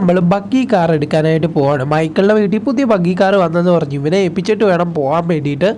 നമ്മൾ buggy car എടുക്കാനായിട്ട് പോവാണ്. മൈക്കിളിന്റെ വീട്ടിൽ പുതിയ ബഗ്ഗി കാർ വന്നെന്ന് പറഞ്ഞു. ഇവനെ ഏൽപ്പിച്ചിട്ട് വേണം പോവാൻ വേണ്ടിയിട്ട്.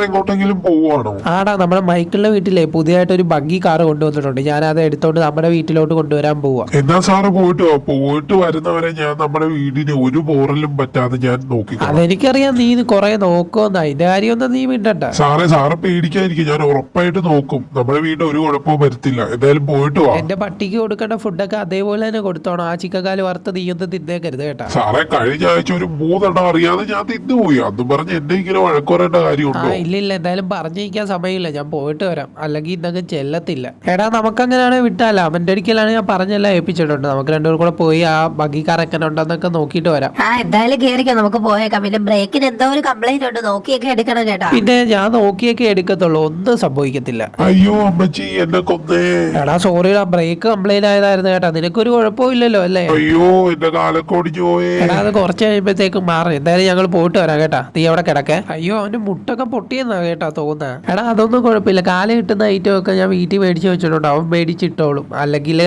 എങ്ങോട്ടെങ്കിലും പോവാണോ? ആടാ, നമ്മുടെ മൈക്കിളിന്റെ വീട്ടിലെ പുതിയതായിട്ട് ഒരു ബഗ്ഗി കാർ കൊണ്ടുവന്നിട്ടുണ്ട്. ഞാൻ അത് എടുത്തോണ്ട് നമ്മുടെ വീട്ടിലോട്ട് കൊണ്ടുവരാൻ പോവാ. എന്നാ സാറ് പോയിട്ട് വരുന്നവരെ ഞാൻ നമ്മുടെ വീടിന് ഒരു പോറലും പറ്റാതെ ഞാൻ നോക്കി. അതെനിക്കറിയാം, നീ ഇത് കൊറേ നോക്കുമെന്ന്. അതിന്റെ കാര്യമൊന്നും നീ മിണ്ടണ്ട. സാറ് പേടിക്കാതിരിക്കും, ഞാൻ ഉറപ്പായിട്ട് നോക്കും. നമ്മുടെ വീട് ഒരു കുഴപ്പവും വരുത്തില്ല. എന്തായാലും പോയിട്ട് വാ. എന്റെ പട്ടിക്ക് കൊടുക്കേണ്ട ഫുഡൊക്കെ അതേപോലെ തന്നെ കൊടുത്തോണം. ആ ചിക്കക്കാല് വറുത്ത് നീയൊന്നും തിന്നേക്കരുത് കേട്ടാ. സാറേ, കഴിഞ്ഞ ആഴ്ച ഒരു 3 അറിയാതെ ഞാൻ തിന്നുപോയി. അന്നും പറഞ്ഞ് എന്നെ ഇങ്ങനെ വഴക്കുറേണ്ട കാര്യമുണ്ടോ? ഇല്ല, എന്തായാലും പറഞ്ഞിരിക്കാൻ സമയമില്ല. ഞാൻ പോയിട്ട് വരാം, അല്ലെങ്കിൽ ഇന്നൊക്കെ ചെല്ലത്തില്ല. എടാ, നമുക്കങ്ങനെയാണെങ്കിൽ വിട്ടാല. അവന്റെ ഒരിക്കലാണ് ഞാൻ പറഞ്ഞെല്ലാം ഏൽപ്പിച്ചിട്ടുണ്ട്. നമുക്ക് രണ്ടുപേരും കൂടെ പോയി ആ ബഗ്ഗി കാർ എങ്ങനെ ഉണ്ടെന്നൊക്കെ നോക്കിയിട്ട് വരാം. എന്തായാലും കേറിക്കോ, നമുക്ക് പോയേക്കാം. പിന്നെ ബ്രേക്കിന് എന്തോ ഒരു കംപ്ലൈന്റ് ഉണ്ട്, നോക്കിയൊക്കെ എടുക്കണം കേട്ടാ. പിന്നെ ഞാൻ നോക്കിയൊക്കെ എടുക്കത്തുള്ളൂ, ഒന്നും സംഭവിക്കത്തില്ല. അയ്യോ അമ്മച്ചി, എന്നെ കൊന്നേ. എടാ സോറിടാ, ബ്രേക്ക് കംപ്ലൈന്റ് ആയതായിരുന്നു കേട്ടാ. നിനക്കൊരു കുഴപ്പമില്ലല്ലോ അല്ലേ? അയ്യോ, എന്റെ കാലക്കോടിഞ്ഞു പോയേ. എടാ, അത് കുറച്ച് കഴിയുമ്പോഴത്തേക്കും മാറും. എന്തായാലും ഞങ്ങൾ പോയിട്ട് വരാം കേട്ടാ. നീ അവിടെ കിടക്കേ. അയ്യോ, അവന്റെ മുട്ടൊക്കെ പൊട്ടിയെന്നാ കേട്ടാ തോന്നാ. എടാ, അതൊന്നും കുഴപ്പമില്ല. കാല് കിട്ടുന്ന ഐറ്റം ഒക്കെ ഞാൻ വീട്ടിൽ മേടിച്ച് വെച്ചിട്ടുണ്ട്. അവൻ മേടിച്ചിട്ടോളും. അല്ലെങ്കിൽ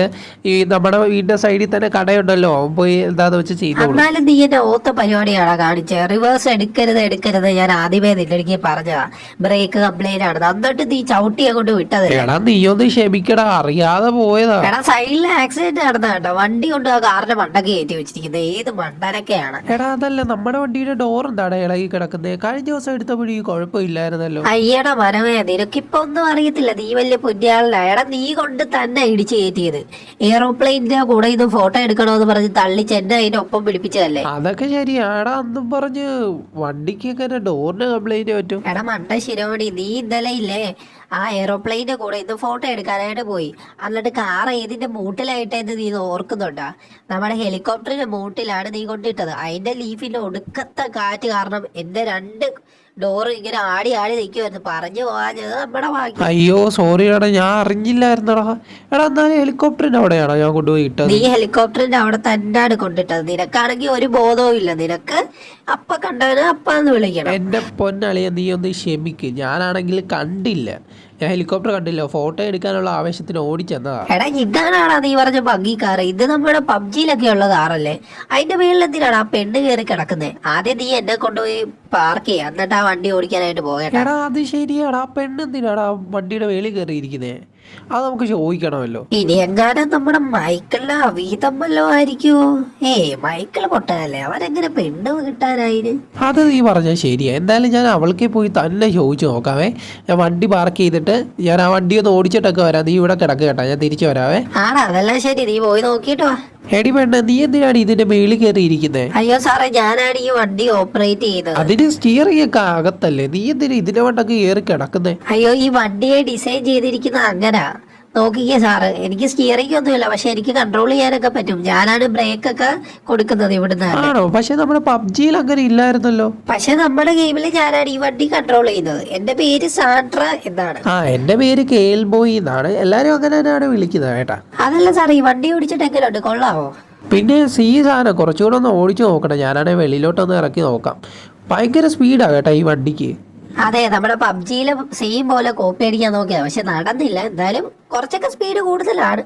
ഈ നമ്മുടെ വീടിന്റെ സൈഡിൽ തന്നെ കടയുണ്ടല്ലോ, അവൻ പോയി എന്താന്ന് വെച്ച് ചെയ്തോളും. എന്നാലും നീ എന്റെ ഓത്ത പരിപാടിയാണ് കാണിച്ചത്. റിവേഴ്സ് എടുക്കരുത് ഞാൻ ആദ്യമേ നിന്റെ പറഞ്ഞതാ. ബ്രേക്ക് കംപ്ലൈന്റ് ആണ്, എന്നിട്ട് നീ ചവിട്ടി അങ്ങോട്ട് വിട്ടത്. എടാ, നീ ഒന്ന് ക്ഷമിക്കടാ, അറിയാതെ പോയതാ. എടാ, സൈഡിൽ ആക്സിഡന്റ് നടന്ന കേട്ടോ. വണ്ടി കൊണ്ട് ആ കാറിന്റെ മണ്ടൊക്കെ കയറ്റി വെച്ചിരിക്കുന്നത്. ഏത് മണ്ടനൊക്കെയാണ്. എടാ, അതല്ല, നമ്മുടെ വണ്ടിയുടെ ഡോർ എന്താണ് ഇളകി കിടക്കുന്നത്? കഴിഞ്ഞ ദിവസം എടുത്തപ്പോഴും ഈ കുഴപ്പമില്ലായിരുന്നല്ലോ. അയ്യടാ മനമേ, നിനക്കിപ്പൊ ഒന്നും അറിയത്തില്ല. നീ വലിയ പുണ്യാളല്ല. എടാ, നീ കൊണ്ട് തന്നെ ഇടിച്ചു കയറ്റിയത്. എയറോപ്ലെയിനിന്റെ കൂടെ ഇത് ഫോട്ടോ എടുക്കണോന്ന് പറഞ്ഞ് തള്ളിച്ച് എന്നെ അതിന്റെ ഒപ്പം പിടിപ്പിച്ചതല്ലേ? അതൊക്കെ ശരിയാടാ. അന്നും പറഞ്ഞ് വണ്ടിക്ക് എങ്ങനെ ഡോറിന് കംപ്ലൈന്റ് പറ്റും? എടാ മണ്ട ശിരോമണി, നീ ഇന്നലെ ഇല്ലേ ആ എയറോപ്ലെയിന്റെ കൂടെ ഇന്ന് ഫോട്ടോ എടുക്കാനായിട്ട് പോയി. എന്നിട്ട് കാർ ഏതിന്റെ മൂട്ടിലായിട്ടെന്ന് നീ ഓർക്കുന്നുണ്ടാ? നമ്മുടെ ഹെലികോപ്റ്ററിന്റെ മൂട്ടിലാണ് നീ കൊണ്ടിട്ടത്. അതിന്റെ ലീഫിന്റെ ഒടുക്കത്തെ കാറ്റ് കാരണം എന്റെ 2 ഡോറ് ഇങ്ങനെ ആടി നിൽക്കുമായിരുന്നു. പറഞ്ഞു പോകാഞ്ഞത് നമ്മുടെ ഭാഗ്യം. അയ്യോ സോറി എടാ, ഞാൻ അറിഞ്ഞില്ലായിരുന്നടാ. എടാ, എന്നാലും ഹെലികോപ്റ്ററിന്റെ അവിടെയാണോ ഞാൻ കൊണ്ടുപോയി ഇട്ടത്? നീ ഹെലികോപ്റ്ററിന്റെ അവിടെ തന്നെയാണ് കൊണ്ടിട്ടത്. നിനക്കാണെങ്കിൽ ഒരു ബോധവും ഇല്ല. നിനക്ക് അപ്പ കണ്ടവന് അപ്പാന്ന് വിളിക്കണം. എന്റെ പൊന്നളിയ, നീ ഒന്ന് ക്ഷമിക്ക്. ഞാനാണെങ്കിൽ കണ്ടില്ല, ഞാൻ ഹെലികോപ്റ്റർ കണ്ടില്ല. ഫോട്ടോ എടുക്കാനുള്ള ആവേശത്തിന് ഓടിച്ചെന്നതാ. എടാ, ഇതാണാടാ നീ പറഞ്ഞ ബഗ്ഗി കാർ. ഇത് നമ്മുടെ പബ്ജിയിലൊക്കെ ഉള്ള കാറല്ലേ? അതിന്റെ മേളിൽ എന്തിനാണ് ആ പെണ്ണ് കയറി കിടക്കുന്നത്? ആദ്യം നീ എന്നെ കൊണ്ടുപോയി പാർക്ക് ചെയ്യാം, എന്നിട്ട് ആ വണ്ടി ഓടിക്കാനായിട്ട് പോകട്ടെ. എടാ, അത് ശരിയാടാ. ആ പെണ്ണെന്തിനാടാ വണ്ടിയുടെ വേളിൽ കയറിയിരിക്കുന്നേ? അത് നമുക്ക് ചോദിക്കണമല്ലോ. ഇനി എങ്ങാനും നമ്മുടെ മൈക്കിളിന്റെ അവീതം വല്ലോ ആയിരിക്കുവോ? മൈക്കിൾ പൊട്ടനല്ലേ, അവനെങ്ങനെ പെണ്ണ് കിട്ടാനായിന്? അത് നീ പറഞ്ഞാൽ ശരിയാ. എന്തായാലും ഞാൻ അവൾക്ക് പോയി തന്നെ ചോദിച്ചു നോക്കാവേ. ഞാൻ വണ്ടി പാർക്ക് ചെയ്തിട്ട് ഞാൻ ആ വണ്ടി ഒന്ന് ഓടിച്ചിട്ടൊക്കെ വരാം. നീ ഇവിടെ കിടക്കുക കേട്ടാ, ഞാൻ തിരിച്ചു വരാവേ. ആടാ, അതെല്ലാം ശരി, നീ പോയി നോക്കിട്ടോ. എടി പെണ്ണ്, നീ എന്തിനാണ് ഇതിന്റെ മേളിൽ കയറിയിരിക്കുന്നേ? അയ്യോ സാറേ, ഞാനാണ് ഈ വണ്ടി ഓപ്പറേറ്റ് ചെയ്തത്. അതിന് സ്റ്റിയറിംഗ് ഒക്കെ അകത്തല്ലേ, നീ എന്തിനാ ഇതിന്റെ വണ്ടൊക്കെ കയറി കിടക്കുന്നേ? അയ്യോ, ഈ വണ്ടിയെ ഡിസൈൻ ചെയ്തിരിക്കുന്ന അങ്ങനാ. നോക്കിക്കേ സാറ്, എനിക്ക് സ്റ്റിയറിംഗ് ഒന്നുമില്ല, പക്ഷെ എനിക്ക് കൺട്രോൾ ചെയ്യാനൊക്കെ പറ്റും. ഞാനാണ് ബ്രേക്ക് ഒക്കെ കൊടുക്കുന്നത് ഇവിടുന്ന്. ആണോ? പക്ഷെ നമ്മുടെ പബ്ജിയിൽ അങ്ങനെ ഇല്ലായിരുന്നല്ലോ. പക്ഷെ നമ്മുടെ ഗെയിമിൽ ഞാനാണ് ഈ വണ്ടി കൺട്രോൾ ചെയ്യുന്നത്. എന്റെ പേര് സാൻട്ര എന്നാണ്. എന്റെ പേര് കേൽ ബോയ് എന്നാണ്. എല്ലാരും അങ്ങനെ തന്നെയാണ് വിളിക്കുന്നത് കേട്ടാ. അതല്ല സാർ, ഈ വണ്ടി ഓടിച്ചിട്ട് എങ്ങനെയുണ്ട്, കൊള്ളാവോ? പിന്നെ സാധനം കുറച്ചുകൂടെ ഒന്ന് ഓടിച്ചു നോക്കട്ടെ. ഞാനാണെങ്കിൽ വെളിയിലോട്ടൊന്ന് ഇറക്കി നോക്കാം. ഭയങ്കര സ്പീഡാ കേട്ടാ ഈ വണ്ടിക്ക്. അതെ, നമ്മുടെ പബ്ജിയിലെ സെയിം പോലെ കോപ്പി അടിക്കാൻ നോക്കിയാ, പക്ഷെ നടന്നില്ല. എന്തായാലും കുറച്ചൊക്കെ സ്പീഡ് കൂടുതലാണ്.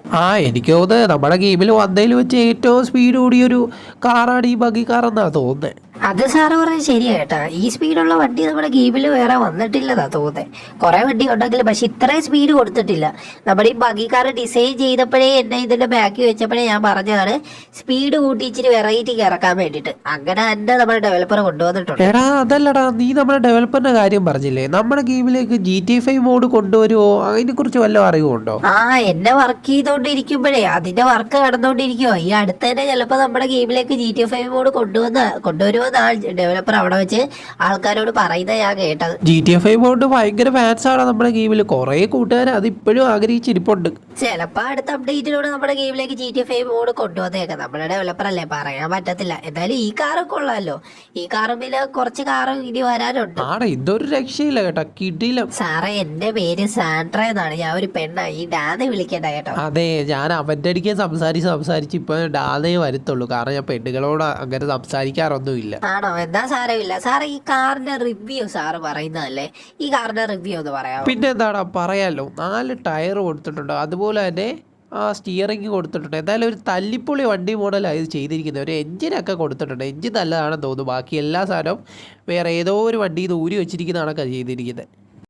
എനിക്ക് തോന്നുന്നത് നമ്മുടെ ഗെയിമിൽ വന്നതിൽ വെച്ച് ഏറ്റവും സ്പീഡ് കൂടിയൊരു കാറാണ് ഈ ബഗ്ഗി കാർ എന്നാ തോന്നുന്നത്. അത് സാറ് പറഞ്ഞ ശരിയാ കേട്ടാ. ഈ സ്പീഡുള്ള വണ്ടി നമ്മുടെ ഗെയിമിൽ വേറെ വന്നിട്ടില്ലതാ തോന്നുന്നത്. കുറെ വണ്ടി ഉണ്ടെങ്കിലും പക്ഷെ ഇത്രയും സ്പീഡ് കൊടുത്തിട്ടില്ല. നമ്മുടെ ഈ ബഗ്ഗി കാർ ഡിസൈൻ ചെയ്തപ്പോഴേ എന്നെ ഇതിന്റെ ബാക്കി വെച്ചപ്പോഴേ ഞാൻ പറഞ്ഞതാണ് സ്പീഡ് കൂട്ടി ഇച്ചിരി വെറൈറ്റി ഇറക്കാൻ വേണ്ടിട്ട്. അങ്ങനെ തന്നെ നമ്മുടെ ഡെവലപ്പർ കൊണ്ടുവന്നിട്ടുണ്ട്. എടാ, അതല്ലടാ, നീ നമ്മുടെ ഡെവലപ്പറിന്റെ കാര്യം പറഞ്ഞില്ലേ? നമ്മുടെ ഗെയിമിലേക്ക് GTA 5 മോഡ് കൊണ്ടുവരുമോ? അതിനെ കുറിച്ച് വല്ല അറിവുണ്ടോ? എന്നെ വർക്ക് ചെയ്തോണ്ടിരിക്കുമ്പോഴേ അതിന്റെ വർക്ക് നടന്നുകൊണ്ടിരിക്കുവോ. ഈ അടുത്ത് തന്നെ ചിലപ്പോ നമ്മുടെ ഗെയിമിലേക്ക് GTA 5 മോഡ് കൊണ്ടുവരുമോ ഡെവലപ്പർ അവിടെ വെച്ച് ആൾക്കാരോട് പറയുന്നത് ഞാൻ കേട്ടത്. GTA 5 മോഡ് ഭയങ്കര ഫാൻസ് ആണ് നമ്മുടെ ഗെയിമിൽ. കുറെ കൂട്ടുകാർ അത് ഇപ്പോഴും ആഗ്രഹിച്ചിരിപ്പുണ്ട്. ചിലപ്പോ അടുത്ത അപ്ഡേറ്റിലൂടെ നമ്മുടെ ഗെയിമിലേക്ക് GTA 5 മോഡ് കൊണ്ടുവന്നേക്കാം. നമ്മുടെ ഡെവലപ്പർ അല്ലേ, പറയാൻ പറ്റത്തില്ല. എന്തായാലും ഈ കാറൊക്കെ കൊള്ളാലോ. ഈ കാറും പിന്നെ കുറച്ച് കാറും ഇനി വരാനുണ്ട്. ഇതൊരു രക്ഷയില്ല കേട്ടോ, കിടില. സാറേ, എന്റെ പേര് സാൻട്ര എന്നാണ്. ഞാൻ ഒരു പെണ്ണായി, ഡാന്ന് വിളിക്കണ്ട കേട്ടോ. അതെ, ഞാൻ അവന്റെ അടിക്ക് സംസാരിച്ച് ഇപ്പൊ ഡാന്നേ വരുത്തുള്ളൂ. കാരണം ഞാൻ പെണ്ണുകളോട് അങ്ങനെ സംസാരിക്കാറൊന്നുമില്ല. ആണോ? എന്താ സാരമില്ല സാറേ. ഈ കാറിന്റെ റിവ്യൂ സാറ് പറയുന്നതല്ലേ, ഈ കാറിന്റെ റിവ്യൂ ഒന്ന് പറയാമോ? പിന്നെ എന്താടാ പറയാലോ. 4 ടയർ കൊടുത്തിട്ടുണ്ട്. അതുപോലെ തന്നെ ആ സ്റ്റിയറിംഗ് കൊടുത്തിട്ടുണ്ട്. എന്തായാലും ഒരു തല്ലിപ്പൊളി വണ്ടി മോഡലാണ് ഇത് ചെയ്തിരിക്കുന്നത്. ഒരു എഞ്ചിനൊക്കെ കൊടുത്തിട്ടുണ്ട്. എഞ്ചിൻ നല്ലതാണെന്ന് തോന്നുന്നു. ബാക്കി എല്ലാ സാധനവും വേറെ ഏതോ ഒരു വണ്ടി ഇത് ഊരി വെച്ചിരിക്കുന്നതാണൊക്കെ ചെയ്തിരിക്കുന്നത്.